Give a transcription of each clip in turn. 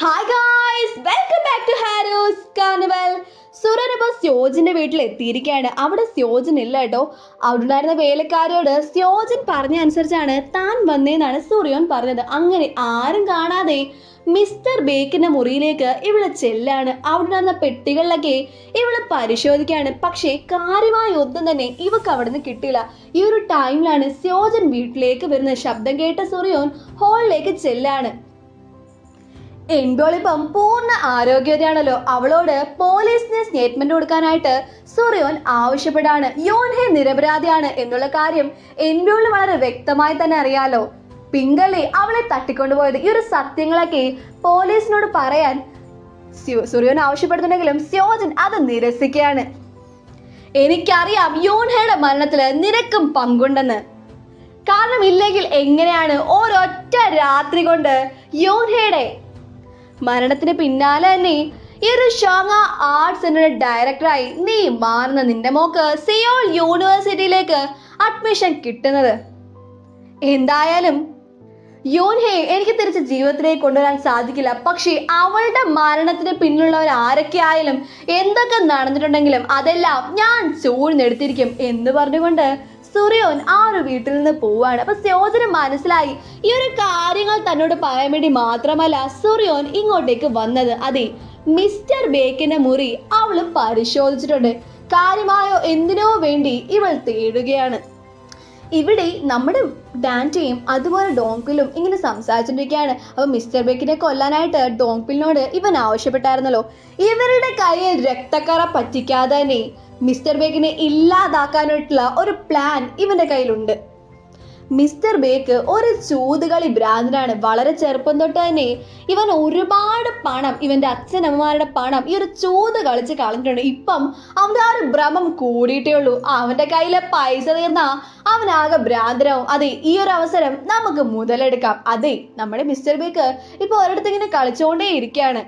Hi guys, welcome back to Harrow's carnival. Suran ഇപ്പോൾ സ്യോജിന്റെ വീട്ടിൽ എത്തിയിരിക്കുകയാണ്. അവിടെ സ്യോജൻ ഇല്ല കേട്ടോ. അവിടെ ഉണ്ടായിരുന്ന വേലക്കാരോട് സ്യോജൻ പറഞ്ഞ അനുസരിച്ചാണ് താൻ വന്നേന്നാണ് സൂര്യോൻ പറഞ്ഞത്. അങ്ങനെ ആരും കാണാതെ മിസ്റ്റർ ബേക്കിന്റെ മുറിയിലേക്ക് ഇവള് ചെല്ലാണ്. അവിടെ ഉണ്ടായിരുന്ന പെട്ടികളിലൊക്കെ ഇവള് പരിശോധിക്കുകയാണ്. പക്ഷേ കാര്യമായ ഒന്നും തന്നെ ഇവക്ക് അവിടെ നിന്ന് കിട്ടിയില്ല. ഈ ഒരു ടൈമിലാണ് സ്യോജൻ വീട്ടിലേക്ക് വരുന്ന ശബ്ദം കേട്ട സൂര്യോൻ ഹാളിലേക്ക് ചെല്ലാണ്. എൻഡോളിപ്പം പൂർണ്ണ ആരോഗ്യവതിയാണല്ലോ. അവളോട് പോലീസിന് സ്റ്റേറ്റ്മെന്റ് കൊടുക്കാനായിട്ട് സൂര്യോൻ ആവശ്യപ്പെടാണ്. യോൻഹെ നിരപരാധിയാണ് എന്നുള്ള കാര്യം എൻഡോളിന് വളരെ വ്യക്തമായി തന്നെ അറിയാലോ. പിങ്കല്ലേ അവളെ തട്ടിക്കൊണ്ടുപോയത്. ഈ ഒരു സത്യങ്ങളൊക്കെ പോലീസിനോട് പറയാൻ സൂര്യോൻ ആവശ്യപ്പെടുന്നുണ്ടെങ്കിലും സ്യോജൻ അത് നിരസിക്കുകയാണ്. എനിക്കറിയാം യോൻഹയുടെ മരണത്തില് നിനക്കും പങ്കുണ്ടെന്ന്. കാരണം ഇല്ലെങ്കിൽ എങ്ങനെയാണ് ഒരൊറ്റ രാത്രി കൊണ്ട് യോൻഹയുടെ മരണത്തിന് പിന്നാലെ തന്നെ ഈ ഒരു ഷോങ്ങ ആർട്സ് സെന്ററിന്റെ ഡയറക്ടറായി നീ മാറുന്ന നിന്റെ മോക്ക് സിയോൾ യൂണിവേഴ്സിറ്റിയിലേക്ക് അഡ്മിഷൻ കിട്ടുന്നത്? എന്തായാലും യോൻഹെ എനിക്ക് തിരിച്ച് ജീവിതത്തിലേക്ക് കൊണ്ടുവരാൻ സാധിക്കില്ല. പക്ഷേ അവളുടെ മരണത്തിന് പിന്നിലുള്ളവർ ആരൊക്കെ ആയാലും എന്തൊക്കെ നടന്നിട്ടുണ്ടെങ്കിലും അതെല്ലാം ഞാൻ ചൂഴ്ന്നെടുത്തിരിക്കും എന്ന് പറഞ്ഞുകൊണ്ട് സൂര്യോൻ ആ ഒരു വീട്ടിൽ നിന്ന് പോവാണ്. അപ്പൊ സ്യോജന് മനസ്സിലായി ഈ ഒരു കാര്യങ്ങൾ തന്നോട് പറയാൻ വേണ്ടി മാത്രമല്ല സൂര്യോൻ ഇങ്ങോട്ടേക്ക് വന്നത്. അതെ, മിസ്റ്റർ ബേക്കിന്റെ മുറി അവള് പരിശോധിച്ചിട്ടുണ്ട്. കാര്യമായോ എന്തിനോ വേണ്ടി ഇവൾ തേടുകയാണ്. ഇവിടെ നമ്മുടെ ഡാൻറ്റയും അതുപോലെ ഡോങ്പിലും ഇങ്ങനെ സംസാരിച്ചിരിക്കുകയാണ്. അപ്പൊ മിസ്റ്റർ ബേക്കിനെ കൊല്ലാനായിട്ട് ഡോങ്പിലിനോട് ഇവൻ ആവശ്യപ്പെട്ടായിരുന്നല്ലോ. ഇവരുടെ കയ്യിൽ രക്തക്കറ പറ്റിക്കാതെ തന്നെ മിസ്റ്റർ ബേക്കിനെ ഇല്ലാതാക്കാനായിട്ടുള്ള ഒരു പ്ലാൻ ഇവന്റെ കയ്യിലുണ്ട്. മിസ്റ്റർ ബേക്ക് ഒരു ചൂതുകളി ഭ്രാന്തനാണ്. വളരെ ചെറുപ്പം തൊട്ട് തന്നെ ഇവൻ ഒരുപാട് പണം, ഇവന്റെ അച്ഛനമ്മമാരുടെ പണം ഈ ഒരു ചൂത് കളിച്ച് കളഞ്ഞിട്ടുണ്ട്. ഇപ്പം അവന്റെ ആ ഒരു ഭ്രമം കൂടിയിട്ടേ ഉള്ളൂ. അവന്റെ കയ്യിലെ പൈസ തീർന്നാ അവനാകെ ഭ്രാന്തരാവും. അതെ, ഈ ഒരു അവസരം നമുക്ക് മുതലെടുക്കാം. അതെ, നമ്മുടെ മിസ്റ്റർ ബേക്ക് ഇപ്പൊ ഒരിടത്ത് ഇങ്ങനെ കളിച്ചുകൊണ്ടേ ഇരിക്കുകയാണ്.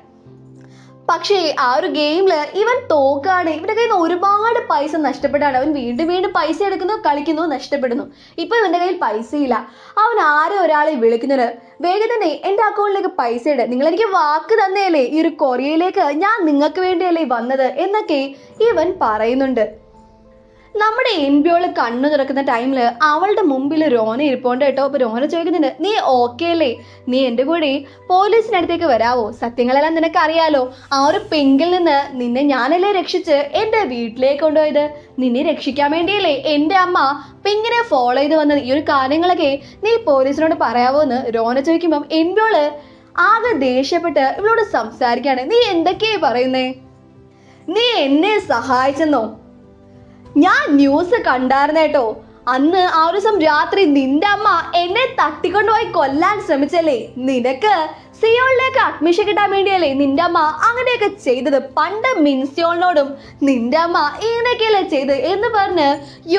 പക്ഷേ ആ ഒരു ഗെയിമില് ഇവൻ തോക്കാണ്. ഇവന്റെ കയ്യിൽ നിന്ന് ഒരുപാട് പൈസ നഷ്ടപ്പെട്ടാണ്. അവൻ വീണ്ടും വീണ്ടും പൈസ എടുക്കുന്നു, കളിക്കുന്നു, നഷ്ടപ്പെടുന്നു. ഇപ്പൊ ഇവന്റെ കയ്യിൽ പൈസയില്ല. അവൻ ആരും ഒരാളെ വിളിക്കുന്നത് വേഗം തന്നെ എൻ്റെ അക്കൗണ്ടിലേക്ക് പൈസ ഇട്, നിങ്ങൾ എനിക്ക് വാക്ക് തന്നെയല്ലേ ഈ ഒരു കൊറിയയിലേക്ക് ഞാൻ നിങ്ങൾക്ക് വേണ്ടിയല്ലേ വന്നത് എന്നൊക്കെ ഇവൻ പറയുന്നുണ്ട്. നമ്മുടെ എൻബിയോള് കണ്ണു തുറക്കുന്ന ടൈമില് അവളുടെ മുമ്പിൽ രോന ഇരിപ്പോണ്ട് കേട്ടോ. അപ്പൊ രോന ചോദിക്കുന്നുണ്ട്, നീ ഓക്കെ അല്ലേ? നീ എൻ്റെ കൂടെ പോലീസിനടുത്തേക്ക് വരാവോ? സത്യങ്ങളെല്ലാം നിനക്ക് അറിയാലോ. ആ ഒരു പെങ്കിൽ നിന്ന് നിന്നെ ഞാനല്ലേ രക്ഷിച്ച് എൻ്റെ വീട്ടിലേക്ക് കൊണ്ടുപോയത്. നിന്നെ രക്ഷിക്കാൻ വേണ്ടിയല്ലേ എൻ്റെ അമ്മ പെങ്കിനെ ഫോളോ ചെയ്ത് വന്നത്. ഈ ഒരു കാര്യങ്ങളൊക്കെ നീ പോലീസിനോട് പറയാവോ എന്ന് രോന ചോദിക്കുമ്പം എൻബിയോള് ആകെ ദേഷ്യപ്പെട്ട് ഇവളോട് സംസാരിക്കുകയാണ്. നീ എന്തൊക്കെയാ പറയുന്നേ? നീ എന്നെ സഹായിച്ചെന്നോ? ഞാൻ ന്യൂസ് കണ്ടായിരുന്നു കേട്ടോ. അന്ന് ആ ഒരു ദിവസം രാത്രി നിന്റെ അമ്മ എന്നെ തട്ടിക്കൊണ്ടുപോയി കൊല്ലാൻ ശ്രമിച്ചല്ലേ. നിനക്ക് സിയോളിലേക്ക് അഡ്മിഷൻ കിട്ടാൻ വേണ്ടിയല്ലേ നിന്റെ അമ്മ അങ്ങനെയൊക്കെ ചെയ്തത്. പണ്ട് മിൻസിയോളിനോടും നിന്റെ അമ്മ ഇങ്ങനെയൊക്കെയല്ലേ ചെയ്ത് എന്ന് പറഞ്ഞ്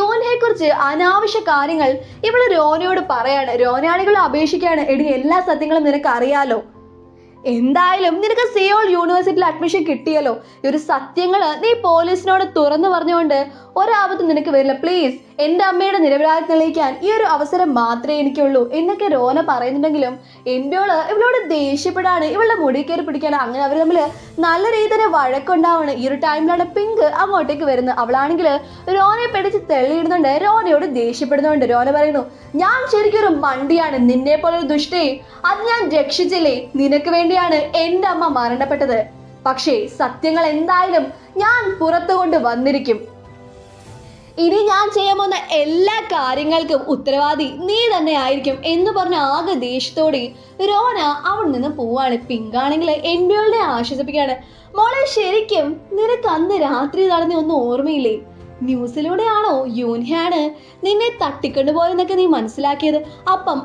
യോൻഹയെ കുറിച്ച് അനാവശ്യ കാര്യങ്ങൾ ഇവള് രോനയോട് പറയാണ്. രോനാണികൾ അപേക്ഷിക്കുകയാണ്, എടി എല്ലാ സത്യങ്ങളും നിനക്ക് അറിയാലോ. എന്തായാലും നിനക്ക് സിയോൾ യൂണിവേഴ്സിറ്റിയിൽ അഡ്മിഷൻ കിട്ടിയല്ലോ. ഈ ഒരു സത്യങ്ങള് നീ പോലീസിനോട് തുറന്നു പറഞ്ഞുകൊണ്ട് ഒരാപത്തും നിനക്ക് വരില്ല. പ്ലീസ് എൻ്റെ അമ്മയുടെ നിരപരാധി തെളിയിക്കാൻ ഈ ഒരു അവസരം മാത്രമേ എനിക്കുള്ളൂ എന്നൊക്കെ രോന പറയുന്നുണ്ടെങ്കിലും എൻ്റെയോള് ഇവളോട് ദേഷ്യപ്പെടാണ്. ഇവളുടെ മുടി കയറി പിടിക്കാണ്. അങ്ങനെ അവർ തമ്മിൽ നല്ല രീതിയിൽ വഴക്കുണ്ടാവാണ്. ഈ ഒരു ടൈമിലാണ് പിങ്ക് അങ്ങോട്ടേക്ക് വരുന്നത്. അവളാണെങ്കിൽ രോനയെ പിടിച്ച് തെള്ളിയിടുന്നുണ്ട്, രോനയോട് ദേഷ്യപ്പെടുന്നുണ്ട്. രോന പറയുന്നു, ഞാൻ ശരിക്കും ഒരു മണ്ടിയാണ്, നിന്നെ പോലൊരു ദുഷ്ടയെ അത് ഞാൻ രക്ഷിച്ചില്ലേ. നിനക്ക് വേണ്ടിയാണ് എൻ്റെ അമ്മ മരണപ്പെട്ടത്. പക്ഷേ സത്യങ്ങൾ എന്തായാലും ഞാൻ പുറത്തു കൊണ്ട് വന്നിരിക്കും. ഇനി ഞാൻ ചെയ്യാൻ പോകുന്ന എല്ലാ കാര്യങ്ങൾക്കും ഉത്തരവാദി നീ തന്നെ ആയിരിക്കും എന്ന് പറഞ്ഞ ആകെ ദേഷ്യത്തോടെ രോന അവിടെ നിന്ന് പോവാണ്. പിങ്കാണെങ്കിൽ എൻബിയോളിനെ ആശ്വസിപ്പിക്കുകയാണ്. മോളെ, ശരിക്കും നിനക്ക് അന്ന് രാത്രി നടന്ന ഒന്നും ഓർമ്മയില്ലേ? ന്യൂസിലൂടെയാണോ യൂൻഹയാണ് നിന്നെ തട്ടിക്കൊണ്ടുപോയെന്നൊക്കെ നീ മനസ്സിലാക്കിയത്? അപ്പം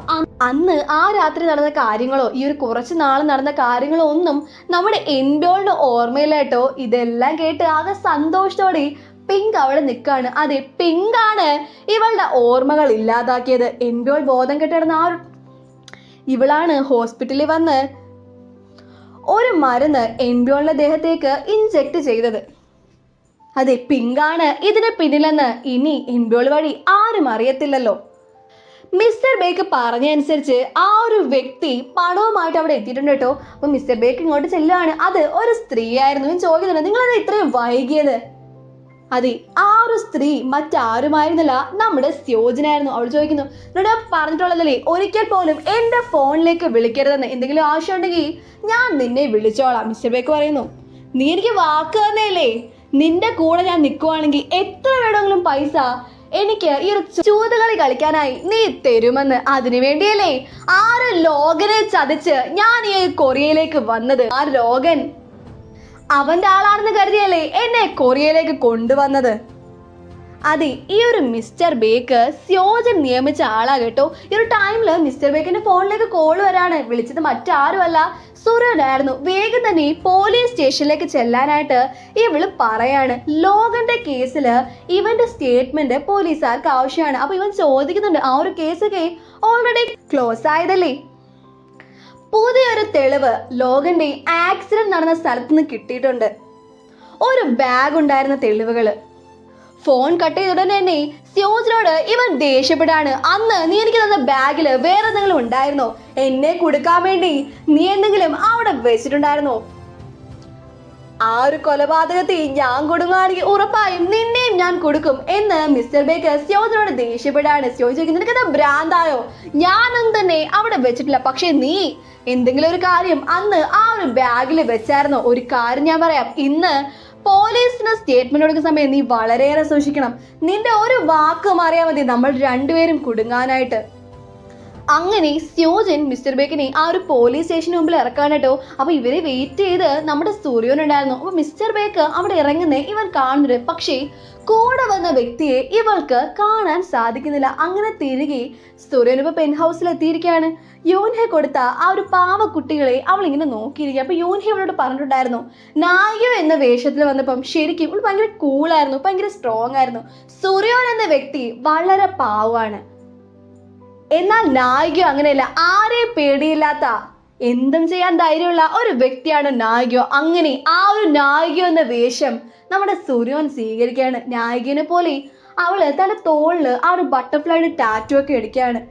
അന്ന് ആ രാത്രി നടന്ന കാര്യങ്ങളോ ഈ ഒരു കുറച്ച് നാൾ നടന്ന കാര്യങ്ങളോ ഒന്നും നമ്മുടെ എൻബിയോളിന് ഓർമ്മയില്ല കേട്ടോ. ഇതെല്ലാം കേട്ട് ആകെ സന്തോഷത്തോടെ പിങ്ക് അവിടെ നിൽക്കാണ്. അതെ, പിങ്കാണ് ഇവളുടെ ഓർമ്മകൾ ഇല്ലാതാക്കിയത്. എൻബിയോൾ ബോധം കെട്ടിടന്ന ഇവളാണ് ഹോസ്പിറ്റലിൽ വന്ന് ഒരു മരുന്ന് എൻബിയോളിന്റെ ദേഹത്തേക്ക് ഇൻജെക്ട് ചെയ്തത്. അതെ, പിങ്കാണ് ഇതിന് പിന്നിലെന്ന് ഇനി എൻബിയോൾ വഴി ആരും അറിയത്തില്ലല്ലോ. മിസ്റ്റർ ബേക്ക് പറഞ്ഞനുസരിച്ച് ആ ഒരു വ്യക്തി പണവുമായിട്ട് അവിടെ എത്തിയിട്ടുണ്ട് കേട്ടോ. അപ്പൊ മിസ്റ്റർ ബേക്ക് ഇങ്ങോട്ട് ചെല്ലുകയാണ്. അത് ഒരു സ്ത്രീ ആയിരുന്നു. ചോദിക്കുന്നുണ്ട്, നിങ്ങളത് ഇത്രയും വൈകിയത്? അതെ, ആ ഒരു സ്ത്രീ മറ്റാരുമായിരുന്നില്ല, നമ്മുടെ സ്യോജനായിരുന്നു. അവൾ ചോദിക്കുന്നു, എന്നോട് പറഞ്ഞിട്ടുള്ളതല്ലേ ഒരിക്കൽ പോലും എന്റെ ഫോണിലേക്ക് വിളിക്കരുതെന്ന്. എന്തെങ്കിലും ആവശ്യം ഉണ്ടെങ്കിൽ ഞാൻ നിന്നെ വിളിച്ചോളാം. മിസ്റ്റർ ബേക്ക് പറയുന്നു, നീ എനിക്ക് വാക്ക് തന്നെയല്ലേ, നിന്റെ കൂടെ ഞാൻ നിൽക്കുവാണെങ്കിൽ എത്ര വേണമെങ്കിലും പൈസ എനിക്ക് ഈ ഒരു ചൂതുകളി കളിക്കാനായി നീ തരുമെന്ന്. അതിനു വേണ്ടിയല്ലേ ആ ഒരു ലോകനെ ചതിച്ച് ഞാൻ ഈ കൊറിയയിലേക്ക് വന്നത്. ആ ലോകൻ അവന്റെ ആളാണെന്ന് കരുതിയല്ലേ എന്നെ കൊറിയയിലേക്ക് കൊണ്ടുവന്നത്. അതെ, ഈ ഒരു മിസ്റ്റർ ബേക്ക് സ്യോജൻ നിയമിച്ച ആളാ കേട്ടോ. ഈ ഒരു ടൈമില് മിസ്റ്റർ ബേക്കിന്റെ ഫോണിലേക്ക് കോൾ വരാണ്. വിളിച്ചത് മറ്റാരുമല്ല, സുരനായിരുന്നു. വേഗം തന്നെ പോലീസ് സ്റ്റേഷനിലേക്ക് ചെല്ലാനായിട്ട് ഇവള് പറയാണ്. ലോകന്റെ കേസില് ഇവന്റെ സ്റ്റേറ്റ്മെന്റ് പോലീസുകാർക്ക് ആവശ്യമാണ്. അപ്പൊ ഇവൻ ചോദിക്കുന്നുണ്ട്, ആ ഒരു കേസൊക്കെ ഓൾറെഡി ക്ലോസ് ആയതല്ലേ, പുതിയൊരു തെളിവ് ലോകന്റെ ആക്സിഡന്റ് നടന്ന സ്ഥലത്ത് നിന്ന് കിട്ടിയിട്ടുണ്ട്. ഒരു ബാഗ് ഉണ്ടായിരുന്ന തെളിവുകള്. ഫോൺ കട്ട് ചെയ്ത ഉടനെ തന്നെ സ്യോജനോട് ഇവൻ ദേഷ്യപ്പെടാണ്. അന്ന് നീ എനിക്ക് തന്ന ബാഗില് വേറെ എന്തെങ്കിലും ഉണ്ടായിരുന്നോ? എന്നെ കൊടുക്കാൻ വേണ്ടി നീ എന്തെങ്കിലും അവിടെ വെച്ചിട്ടുണ്ടായിരുന്നോ? ആ ഒരു കൊലപാതകത്തെ ഞാൻ കൊടുങ്ങാണെങ്കിൽ ഉറപ്പായും നിന്നെയും ഞാൻ കൊടുക്കും എന്ന് മിസ്റ്റർ ബേക്ക് സ്യോജനോട് ദേഷ്യപ്പെടാണ്. സ്യോജ ചോദിക്കുന്നു, നിനക്കെന്താ ഭ്രാന്തായോ? ഞാനൊന്നും തന്നെ അവിടെ വെച്ചിട്ടില്ല. പക്ഷെ നീ എന്തെങ്കിലും ഒരു കാര്യം അന്ന് ആ ഒരു ബാഗിൽ വെച്ചായിരുന്നോ? ഒരു കാര്യം ഞാൻ പറയാം, ഇന്ന് പോലീസിന് സ്റ്റേറ്റ്മെന്റ് കൊടുക്കുന്ന സമയം നീ വളരെയേറെ സൂക്ഷിക്കണം. നിന്റെ ഒരു വാക്ക് മാറിയാൽ മതി നമ്മൾ രണ്ടുപേരും കുടുങ്ങാനായിട്ട്. അങ്ങനെ സ്യോജൻ മിസ്റ്റർ ബേക്കിനെ ആ ഒരു പോലീസ് സ്റ്റേഷന് മുമ്പിൽ ഇറക്കാൻ കേട്ടോ. അപ്പൊ ഇവരെ വെയിറ്റ് ചെയ്ത് നമ്മുടെ സൂര്യോൻ ഉണ്ടായിരുന്നു. അപ്പൊ മിസ്റ്റർ ബേക്ക് അവിടെ ഇറങ്ങുന്നേ ഇവൻ കാണുന്നുണ്ട്. പക്ഷേ കൂടെ വന്ന വ്യക്തിയെ ഇവൾക്ക് കാണാൻ സാധിക്കുന്നില്ല. അങ്ങനെ തിരികെ സൂര്യോൻ ഇപ്പൊ പെൻ ഹൗസിൽ എത്തിയിരിക്കുകയാണ്. യോൻഹെ കൊടുത്ത ആ ഒരു പാവ കുട്ടികളെ അവൾ ഇങ്ങനെ നോക്കിയിരിക്കുക. അപ്പൊ യോൻഹെ അവളോട് പറഞ്ഞിട്ടുണ്ടായിരുന്നു, നായിക എന്ന വേഷത്തിൽ വന്നപ്പം ശരിക്കും ഇവൾ ഭയങ്കര കൂളായിരുന്നു, ഭയങ്കര സ്ട്രോങ് ആയിരുന്നു. സൂര്യോൻ എന്ന വ്യക്തി വളരെ പാവമാണ്. എന്നാൽ നായികയോ അങ്ങനെയല്ല, ആരെയും പേടിയില്ലാത്ത എന്തും ചെയ്യാൻ ധൈര്യമുള്ള ഒരു വ്യക്തിയാണ് നായികയോ. അങ്ങനെ ആ ഒരു നായികയോ എന്ന വേഷം നമ്മുടെ സൂര്യോൻ സ്വീകരിക്കുകയാണ്. നായികനെ പോലെ അവള് തന്റെ തോളില് ആ ഒരു ബട്ടർഫ്ലൈയുടെ ടാറ്റു ഒക്കെ എടുക്കുകയാണ്.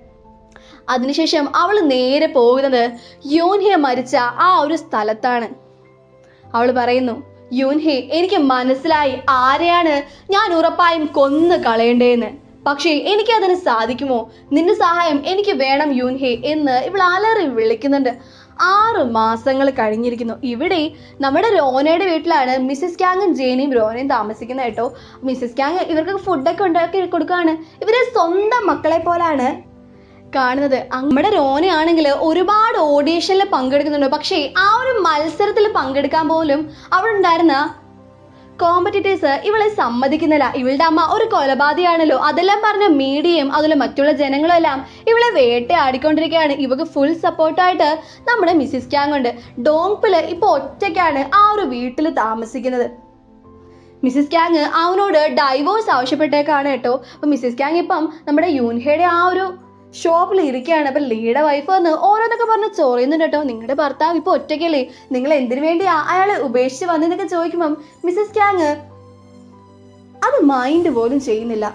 അതിനുശേഷം അവൾ നേരെ പോകുന്നത് യോൻഹെ മരിച്ച ആ ഒരു സ്ഥലത്താണ്. അവൾ പറയുന്നു, യോൻഹെ, എനിക്ക് മനസ്സിലായി ആരെയാണ് ഞാൻ ഉറപ്പായും കൊന്നു കളയേണ്ടതെന്ന്. പക്ഷേ എനിക്ക് അതിന് സാധിക്കുമോ? നിന്റെ സഹായം എനിക്ക് വേണം യോൻഹെ എന്ന് ഇവൾ അലറി വിളിക്കുന്നുണ്ട്. 6 മാസങ്ങൾ കഴിഞ്ഞിരിക്കുന്നു. ഇവിടെ നമ്മുടെ രോനയുടെ വീട്ടിലാണ് മിസ്സിസ് ക്യാങ്ങും ജേനിയും രോനയും താമസിക്കുന്നത് കേട്ടോ. മിസ്സിസ് ക്യാങ് ഇവർക്ക് ഫുഡൊക്കെ ഉണ്ടാക്കി കൊടുക്കുകയാണ്. ഇവരെ സ്വന്തം മക്കളെ പോലാണ് കാണുന്നത്. നമ്മുടെ രോനയാണെങ്കിൽ ഒരുപാട് ഓഡീഷനിൽ പങ്കെടുക്കുന്നുണ്ട്. പക്ഷേ ആ ഒരു മത്സരത്തിൽ പങ്കെടുക്കാൻ പോലും അവിടെ ഉണ്ടായിരുന്ന കോമ്പറ്റീറ്റേഴ്സ് ഇവളെ സമ്മതിക്കുന്നില്ല. ഇവളുടെ അമ്മ ഒരു കൊലപാതകയാണല്ലോ, അതെല്ലാം പറഞ്ഞ മീഡിയയും അതുപോലെ മറ്റുള്ള ജനങ്ങളും എല്ലാം ഇവളെ വേട്ടയാടിക്കൊണ്ടിരിക്കുകയാണ്. ഇവക്ക് ഫുൾ സപ്പോർട്ടായിട്ട് നമ്മുടെ മിസ്സിസ് ക്യാങ് ഉണ്ട്. ഡോങ്പില് ഇപ്പൊ ഒറ്റയ്ക്കാണ് ആ ഒരു വീട്ടിൽ താമസിക്കുന്നത്. മിസ്സിസ് ക്യാങ് അവനോട് ഡൈവോഴ്സ് ആവശ്യപ്പെട്ടേക്കാണ് കേട്ടോ. അപ്പൊ മിസ്സിസ് ക്യാങ് ഇപ്പം നമ്മുടെ യൂൻഹയുടെ ആ ഒരു ഷോപ്പിൽ ഇരിക്കുകയാണ്. അപ്പൊ ലീയുടെ വൈഫ് വന്ന് ഓരോന്നൊക്കെ പറഞ്ഞ് ചോറിയുന്നുണ്ട് കേട്ടോ. നിങ്ങളുടെ ഭർത്താവ് ഇപ്പൊ ഒറ്റയ്ക്കല്ലേ, നിങ്ങൾ എന്തിനു വേണ്ടിയാ അയാളെ ഉപേക്ഷിച്ച് വന്നതെന്നൊക്കെ ചോദിക്കുമ്പം മിസ്സിസ് ക്യാങ് അത് മൈൻഡ് പോലും ചെയ്യുന്നില്ല.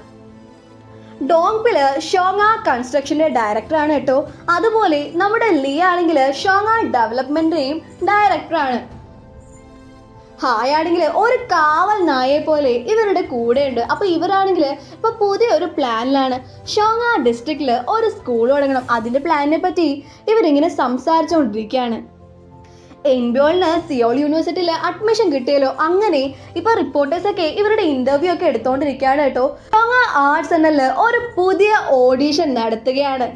ഡോങ്പില് ഷോങ്ങ കൺസ്ട്രക്ഷന്റെ ഡയറക്ടറാണ് കേട്ടോ. അതുപോലെ നമ്മുടെ ലീ ആണെങ്കിൽ ഷോങ്ങ ഡെവലപ്മെന്റിന്റെയും ഡയറക്ടറാണ്. ഹായാണെങ്കിൽ ഒരു കാവൽ നായയെ പോലെ ഇവരുടെ കൂടെയുണ്ട്. അപ്പൊ ഇവരാണെങ്കിൽ ഇപ്പൊ പുതിയൊരു പ്ലാനിലാണ്. ഷോങ്ങ ഡിസ്ട്രിക്റ്റില് ഒരു സ്കൂൾ തുടങ്ങണം. അതിന്റെ പ്ലാനിനെ പറ്റി ഇവരിങ്ങനെ സംസാരിച്ചുകൊണ്ടിരിക്കുകയാണ്. എൻബിയോളിന് സിയോൾ യൂണിവേഴ്സിറ്റിയിൽ അഡ്മിഷൻ കിട്ടിയല്ലോ. അങ്ങനെ ഇപ്പൊ റിപ്പോർട്ടേഴ്സ് ഒക്കെ ഇവരുടെ ഇന്റർവ്യൂ ഒക്കെ എടുത്തോണ്ടിരിക്കുകയാണ് കേട്ടോ. ഷോങ്ങ ആർട്സ് എന്നല്ല ഒരു പുതിയ ഓഡീഷൻ നടത്തുകയാണ്.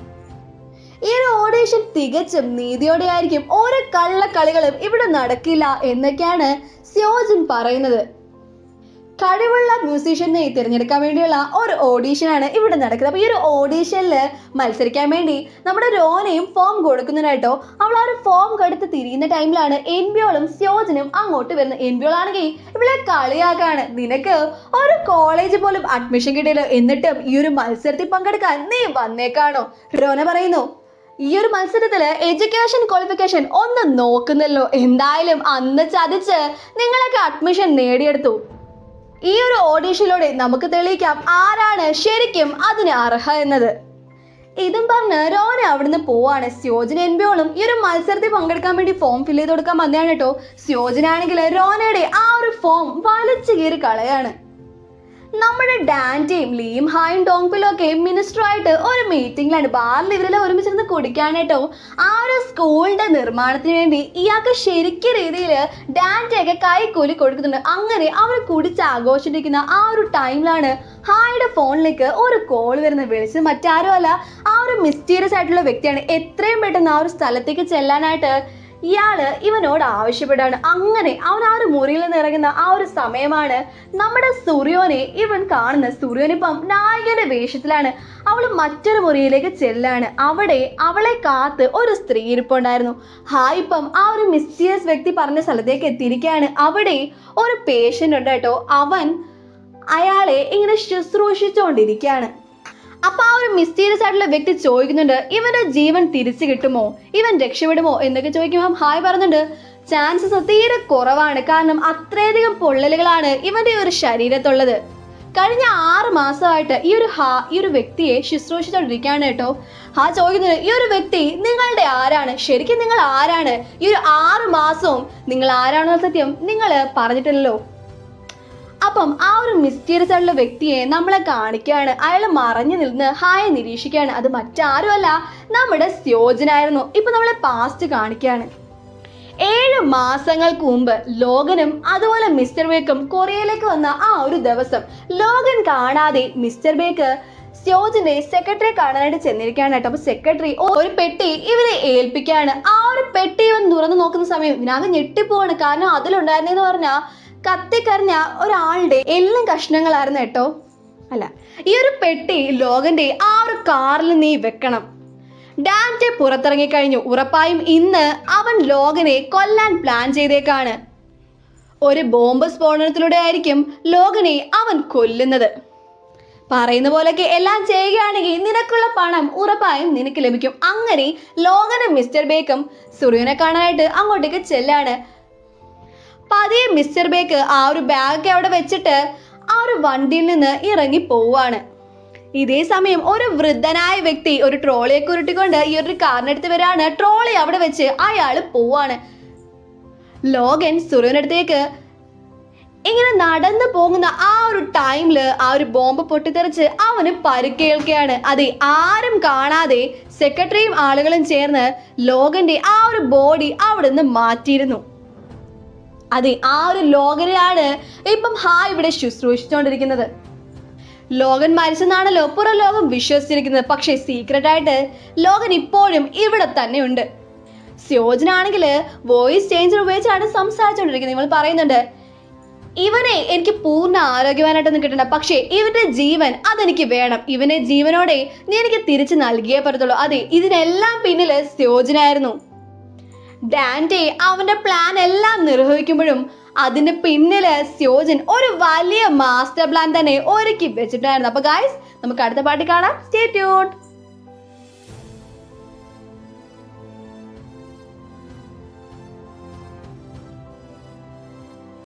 ഈ ഒരു ഓഡീഷൻ തികച്ചും നീതിയോടെ ആയിരിക്കും. ഓരോ കള്ളക്കളികളും ഇവിടെ നടക്കില്ല എന്നൊക്കെയാണ് സ്യോജൻ പറയുന്നത്. കഴിവുള്ള മ്യൂസീഷ്യനെ തിരഞ്ഞെടുക്കാൻ വേണ്ടിയുള്ള ഒരു ഓഡീഷനാണ് ഇവിടെ നടക്കുന്നത്. അപ്പൊ ഈ ഒരു ഓഡീഷനിൽ മത്സരിക്കാൻ വേണ്ടി നമ്മുടെ രോനയും ഫോം കൊടുക്കുന്നതിനായിട്ടോ. അവൾ ആ ഒരു ഫോം കൊടുത്ത് തിരിയുന്ന ടൈമിലാണ് എൻബിയോളും സ്യോജനും അങ്ങോട്ട് വരുന്നത്. എൻബിയോളാണെങ്കിൽ ഇവളെ കളിയാക്കാണ്, നിനക്ക് ഒരു കോളേജ് പോലും അഡ്മിഷൻ കിട്ടിയല്ലോ, എന്നിട്ടും ഈ ഒരു മത്സരത്തിൽ പങ്കെടുക്കാൻ നീ വന്നേക്കാണോ? രോന പറയുന്നു, ഈ ഒരു മത്സരത്തില് എഡ്യൂക്കേഷൻ ക്വാളിഫിക്കേഷൻ ഒന്നും നോക്കുന്നല്ലോ, എന്തായാലും അന്ന് ചതിച്ച് നിങ്ങളൊക്കെ അഡ്മിഷൻ നേടിയെടുത്തു. ഈ ഒരു ഓഡീഷനിലൂടെ നമുക്ക് തെളിയിക്കാം ആരാണ് ശരിക്കും അതിന് അർഹ എന്നത്. ഇതും പറഞ്ഞ് റോന അവിടുന്ന് പോവാണ്. സ്യോജന എൻബിയോളും ഈ ഒരു മത്സരത്തിൽ പങ്കെടുക്കാൻ വേണ്ടി ഫോം ഫില്ല് ചെയ്ത് കൊടുക്കാൻ വന്നതാണ് കേട്ടോ. സ്യോജനാണെങ്കിൽ റോനയുടെ ആ ഒരു ഫോം വലിച്ചു കീറി കളയാണ്. നമ്മുടെ ഡാൻറ്റയും ലീം ഹായും ഡോങ്പിലും ഒക്കെ മിനിസ്റ്ററുമായിട്ട് ഒരു മീറ്റിംഗിലാണ്. ബാറിൽ ഇവരെല്ലാം ഒരുമിച്ചിരുന്ന് കുടിക്കാനേട്ടോ. ആ ഒരു സ്കൂളിന്റെ നിർമ്മാണത്തിന് വേണ്ടി ഇയാൾക്ക് ശരിക്കും രീതിയിൽ ഡാൻറ്റയൊക്കെ കൈക്കൂലി കൊടുക്കുന്നുണ്ട്. അങ്ങനെ അവർ കുടിച്ച് ആഘോഷിച്ചിരിക്കുന്ന ആ ഒരു ടൈമിലാണ് ഹായുടെ ഫോണിലേക്ക് ഒരു കോൾ വരുന്നത്. വിളിച്ചത് മറ്റാരും അല്ല, ആ ഒരു മിസ്റ്റീരിയസ് ആയിട്ടുള്ള വ്യക്തിയാണ്. എത്രയും പെട്ടെന്ന് ആ ഒരു സ്ഥലത്തേക്ക് ചെല്ലാനായിട്ട് ഇയാള് ഇവനോട് ആവശ്യപ്പെടാണ്. അങ്ങനെ അവൻ ആ ഒരു മുറിയിൽ നിന്ന് ഇറങ്ങുന്ന ആ ഒരു സമയമാണ് നമ്മുടെ സുറിയോനെ ഇവൻ കാണുന്നത്. സുറിയോൻ ഇപ്പം നായകന്റെ വേഷത്തിലാണ്. അവൾ മറ്റൊരു മുറിയിലേക്ക് ചെല്ലാണ്. അവിടെ അവളെ കാത്ത് ഒരു സ്ത്രീ ഇരിപ്പുണ്ടായിരുന്നു. ഹായ് ഇപ്പം ആ ഒരു മിസ്റ്റീരിയസ് വ്യക്തി പറഞ്ഞ സ്ഥലത്തേക്ക് എത്തിയിരിക്കുകയാണ്. അവിടെ ഒരു പേഷ്യൻ്റ് ഉണ്ട് കേട്ടോ. അവൻ അയാളെ ഇങ്ങനെ ശുശ്രൂഷിച്ചുകൊണ്ടിരിക്കുകയാണ്. അപ്പൊ ആ ഒരു മിസ്റ്റീരിയസ് ആയിട്ടുള്ള വ്യക്തി ചോദിക്കുന്നുണ്ട്, ഇവന്റെ ജീവൻ തിരിച്ചു കിട്ടുമോ, ഇവൻ രക്ഷപ്പെടുമോ എന്നൊക്കെ ചോദിക്കുമ്പോൾ ഹായ് പറയുന്നുണ്ട്, ചാൻസസ് തീരെ കുറവാണ്. കാരണം അത്രയധികം പൊള്ളലുകളാണ് ഇവന്റെ ഒരു ശരീരത്തുള്ളത്. കഴിഞ്ഞ 6 മാസമായിട്ട് ഈ ഒരു വ്യക്തിയെ ശുശ്രൂഷിച്ചുകൊണ്ടിരിക്കുകയാണ് കേട്ടോ. ചോദിക്കുന്നുണ്ട്, ഈ ഒരു വ്യക്തി നിങ്ങളുടെ ആരാണ്, ശരിക്കും നിങ്ങൾ ആരാണ്, ഈ ഒരു 6 മാസവും നിങ്ങൾ ആരാണെന്ന സത്യം നിങ്ങൾ പറഞ്ഞിട്ടില്ലല്ലോ. അപ്പം ആ ഒരു മിസ്റ്റീരിയസ് ആയിട്ടുള്ള വ്യക്തിയെ നമ്മളെ കാണിക്കുകയാണ്. അയാൾ മറഞ്ഞു നിന്ന് ഹായെ നിരീക്ഷിക്കുകയാണ്. അത് മറ്റാരുമല്ല, നമ്മുടെ സ്യോജനായിരുന്നു. ഇപ്പൊ നമ്മളെ പാസ്റ്റ് കാണിക്കുകയാണ്. 7 മാസങ്ങൾക്ക് മുമ്പ് ലോഗനും അതുപോലെ മിസ്റ്റർ ബേക്കും കൊറിയയിലേക്ക് വന്ന ആ ഒരു ദിവസം ലോഗൻ കാണാതെ മിസ്റ്റർ ബേക്ക് സ്യോജന്റെ സെക്രട്ടറിയെ കാണാനായിട്ട് ചെന്നിരിക്കുകയാണ് കേട്ടോ. അപ്പൊ സെക്രട്ടറി ഒരു പെട്ടി ഇവരെ ഏൽപ്പിക്കുകയാണ്. ആ ഒരു പെട്ടി ഇവൻ തുറന്നു നോക്കുന്ന സമയം ഇതിനകം ഞെട്ടിപ്പോവാണ്. കാരണം അതിലുണ്ടായിരുന്നെന്ന് പറഞ്ഞാൽ കത്തിക്കറിഞ്ഞ ഒരാളുടെ എല്ലാം കഷ്ണങ്ങളായിരുന്നു കേട്ടോ. അല്ല, ഈ ഒരു പെട്ടി ലോഗന്റെ ആ ഒരു കാറിൽ നീ വെക്കണം. ഡാൻറ്റെ പുറത്തിറങ്ങിക്കഴിഞ്ഞു. ഉറപ്പായും ഇന്ന് അവൻ ലോഗനെ കൊല്ലാൻ പ്ലാൻ ചെയ്തേക്കാണ്. ഒരു ബോംബ് സ്ഫോടനത്തിലൂടെ ആയിരിക്കും ലോഗനെ അവൻ കൊല്ലുന്നത്. പറയുന്ന പോലെയൊക്കെ എല്ലാം ചെയ്യുകയാണെങ്കിൽ നിനക്കുള്ള പണം ഉറപ്പായും നിനക്ക് ലഭിക്കും. അങ്ങനെ ലോഗനും മിസ്റ്റർ ബേക്കും സുറിയോനെ കാണാനായിട്ട് അങ്ങോട്ടേക്ക് ചെല്ലാണ്. പതിയെ മിസ്റ്റർ ബേക്ക് ആ ഒരു ബാഗ് അവിടെ വെച്ചിട്ട് ആ ഒരു വണ്ടിയിൽ നിന്ന് ഇറങ്ങി പോവാണ്. ഇതേ സമയം ഒരു വൃദ്ധനായ വ്യക്തി ഒരു ട്രോളിയൊക്കെ ഉരുട്ടിക്കൊണ്ട് ഈ ഒരു കാറിനടുത്ത് വരാണ്. ട്രോളി അവിടെ വെച്ച് അയാൾ പോവാണ്. ലോഗൻ സുറിയോനടുത്തേക്ക് ഇങ്ങനെ നടന്നു പോകുന്ന ആ ഒരു ടൈമില് ആ ഒരു ബോംബ് പൊട്ടിത്തെറിച്ച് അവന് പരിക്കേൽക്കുകയാണ്. അതെ, ആരും കാണാതെ സെക്രട്ടറിയും ആളുകളും ചേർന്ന് ലോഗന്റെ ആ ഒരു ബോഡി അവിടെ നിന്ന് മാറ്റിയിരുന്നു. അതെ, ആ ഒരു ലോഗനെയാണ് ഇപ്പം ഹായ് ഇവിടെ ശുശ്രൂഷിച്ചുകൊണ്ടിരിക്കുന്നത്. ലോഗൻ മരിച്ചെന്നാണല്ലോ പുറം ലോകം വിശ്വസിച്ചിരിക്കുന്നത്. പക്ഷേ സീക്രട്ട് ആയിട്ട് ലോഗൻ ഇപ്പോഴും ഇവിടെ തന്നെ ഉണ്ട്. സ്യോജനാണെങ്കിൽ വോയിസ് ചേഞ്ചർ ഉപയോഗിച്ചാണ് സംസാരിച്ചുകൊണ്ടിരിക്കുന്നത്. നിങ്ങൾ പറയുന്നുണ്ട്, ഇവനെ എനിക്ക് പൂർണ്ണ ആരോഗ്യവാനായിട്ടൊന്നും കിട്ടണ്ട, പക്ഷേ ഇവന്റെ ജീവൻ അതെനിക്ക് വേണം. ഇവനെ ജീവനോടെ നീ എനിക്ക് തിരിച്ചു നൽകിയേ പറ്റത്തുള്ളൂ. അതെ, ഇതിനെല്ലാം പിന്നില് സ്യോജനായിരുന്നു. ഡാൻറ്റെ അവന്റെ പ്ലാൻ എല്ലാം നിർവഹിക്കുമ്പോഴും അതിന്റെ പിന്നില് സ്യോജൻ ഒരു വലിയ മാസ്റ്റർ പ്ലാൻ തന്നെ ഒരുക്കി വെച്ചിട്ടായിരുന്നു. അപ്പൊ ഗൈസ്, നമുക്ക് അടുത്ത പാർട്ടി കാണാം. Stay tuned.